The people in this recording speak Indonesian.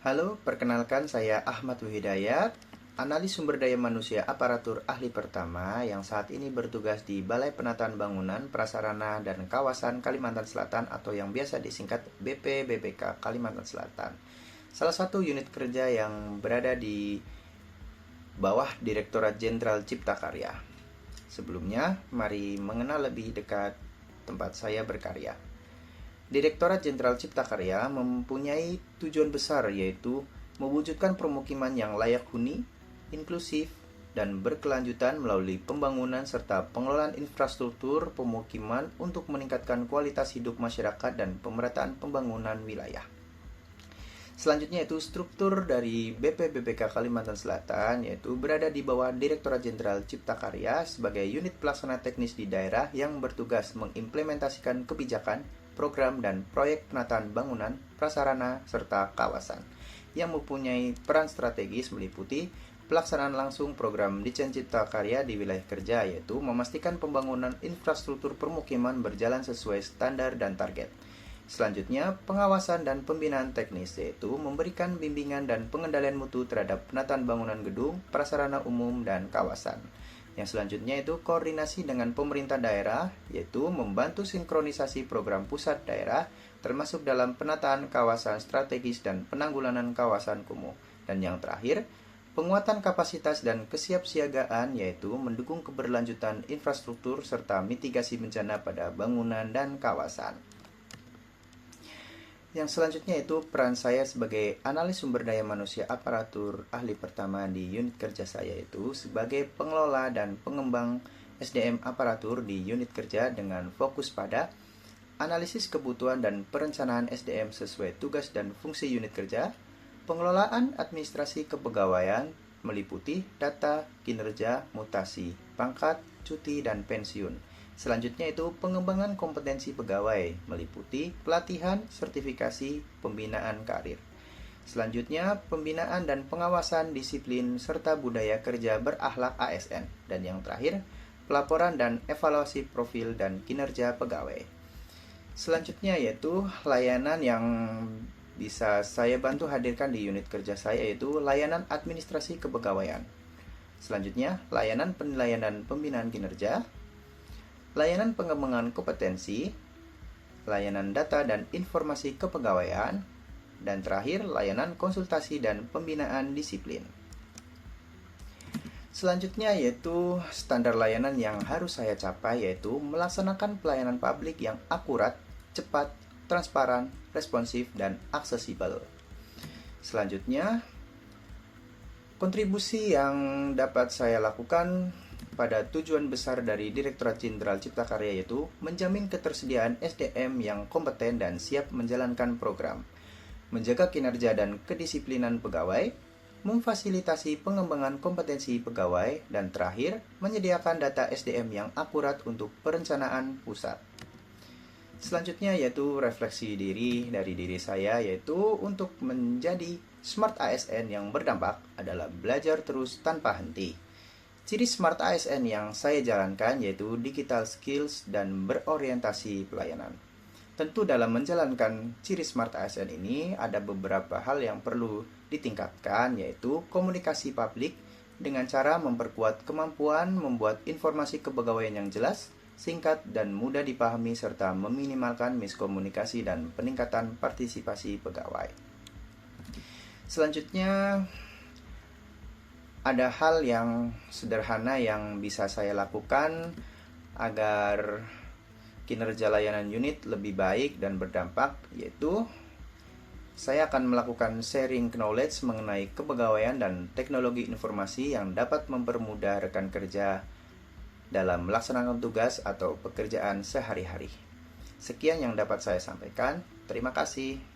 Halo, perkenalkan saya Ahmad Wihidayat, analis sumber daya manusia aparatur ahli pertama yang saat ini bertugas di Balai Penataan Bangunan, Prasarana, dan Kawasan Kalimantan Selatan atau yang biasa disingkat BPBPK Kalimantan Selatan. Salah satu unit kerja yang berada di bawah Direktorat Jenderal Cipta Karya. Sebelumnya, mari mengenal lebih dekat tempat saya berkarya. Direktorat Jenderal Cipta Karya mempunyai tujuan besar yaitu mewujudkan permukiman yang layak huni, inklusif, dan berkelanjutan melalui pembangunan serta pengelolaan infrastruktur pemukiman untuk meningkatkan kualitas hidup masyarakat dan pemerataan pembangunan wilayah. Selanjutnya yaitu struktur dari BPBPK Kalimantan Selatan yaitu berada di bawah Direktorat Jenderal Cipta Karya sebagai unit pelaksana teknis di daerah yang bertugas mengimplementasikan kebijakan, program, dan proyek penataan bangunan, prasarana, serta kawasan yang mempunyai peran strategis meliputi pelaksanaan langsung program Ditjen Cipta Karya di wilayah kerja yaitu memastikan pembangunan infrastruktur permukiman berjalan sesuai standar dan target. Selanjutnya, pengawasan dan pembinaan teknis yaitu memberikan bimbingan dan pengendalian mutu terhadap penataan bangunan gedung, prasarana umum, dan kawasan. Yang selanjutnya itu koordinasi dengan pemerintah daerah, yaitu membantu sinkronisasi program pusat daerah, termasuk dalam penataan kawasan strategis dan penanggulangan kawasan kumuh. Dan yang terakhir, penguatan kapasitas dan kesiapsiagaan, yaitu mendukung keberlanjutan infrastruktur serta mitigasi bencana pada bangunan dan kawasan. Yang selanjutnya itu peran saya sebagai analis sumber daya manusia aparatur ahli pertama di unit kerja saya itu sebagai pengelola dan pengembang SDM aparatur di unit kerja dengan fokus pada analisis kebutuhan dan perencanaan SDM sesuai tugas dan fungsi unit kerja, pengelolaan administrasi kepegawaian meliputi data, kinerja, mutasi, pangkat, cuti, dan pensiun. Selanjutnya itu pengembangan kompetensi pegawai meliputi pelatihan, sertifikasi, pembinaan karir. Selanjutnya pembinaan dan pengawasan disiplin serta budaya kerja berakhlak ASN. Dan yang terakhir pelaporan dan evaluasi profil dan kinerja pegawai. Selanjutnya yaitu layanan yang bisa saya bantu hadirkan di unit kerja saya yaitu layanan administrasi kepegawaian. Selanjutnya layanan penilaian dan pembinaan kinerja, layanan pengembangan kompetensi, layanan data dan informasi kepegawaian, dan terakhir layanan konsultasi dan pembinaan disiplin. Selanjutnya yaitu standar layanan yang harus saya capai yaitu melaksanakan pelayanan publik yang akurat, cepat, transparan, responsif, dan aksesibel. Selanjutnya, kontribusi yang dapat saya lakukan pada tujuan besar dari Direktorat Jenderal Cipta Karya yaitu menjamin ketersediaan SDM yang kompeten dan siap menjalankan program, menjaga kinerja dan kedisiplinan pegawai, memfasilitasi pengembangan kompetensi pegawai, dan terakhir, menyediakan data SDM yang akurat untuk perencanaan pusat. Selanjutnya yaitu refleksi diri dari diri saya yaitu untuk menjadi Smart ASN yang berdampak adalah belajar terus tanpa henti. Ciri Smart ASN yang saya jalankan yaitu digital skills dan berorientasi pelayanan. Tentu dalam menjalankan ciri Smart ASN ini ada beberapa hal yang perlu ditingkatkan yaitu komunikasi publik dengan cara memperkuat kemampuan membuat informasi kepegawaian yang jelas, singkat, dan mudah dipahami serta meminimalkan miskomunikasi dan peningkatan partisipasi pegawai. Selanjutnya ada hal yang sederhana yang bisa saya lakukan agar kinerja layanan unit lebih baik dan berdampak, yaitu saya akan melakukan sharing knowledge mengenai kepegawaian dan teknologi informasi yang dapat mempermudah rekan kerja dalam melaksanakan tugas atau pekerjaan sehari-hari. Sekian yang dapat saya sampaikan. Terima kasih.